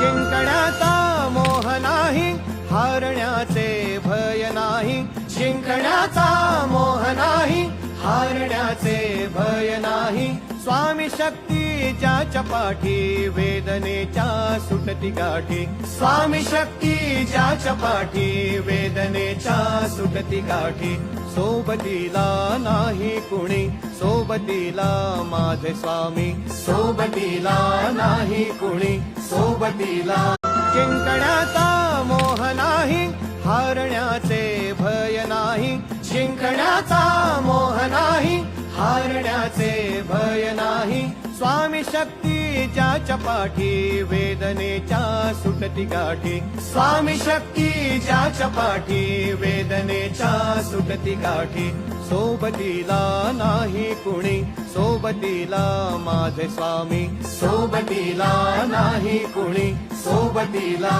जिंकण्याचा मोह नाही, हारण्याचे भय नाही. जिंकण्याचा मोह नाही, हारण्याचे भय नाही. स्वामी शक्ती ज्याच्या पाठी, वेदनेच्या सुटती गाठी. स्वामी शक्ती ज्याच्या पाठी, वेदनेच्या सुटती गाठी. सोबतीला नाही कुणी, सोबतीला माझे स्वामी. सोबतीला नाही कुणी, सोबतीला. जिंकण्याचा मोह नाही, हारण्याचे भय नाही. जिंकण्याचा मोह नाही, हारण्याचे भय नाही. स्वामी शक्ती ज्याच्या पाठी, वेदनेच्या सुटती गाठी. स्वामी शक्ती ज्याच्या पाठी, वेदनेच्या सुटती गाठी. सोबतीला नाही कुणी, सोबतीला माझे स्वामी. सोबतीला नाही कुणी, सोबतीला.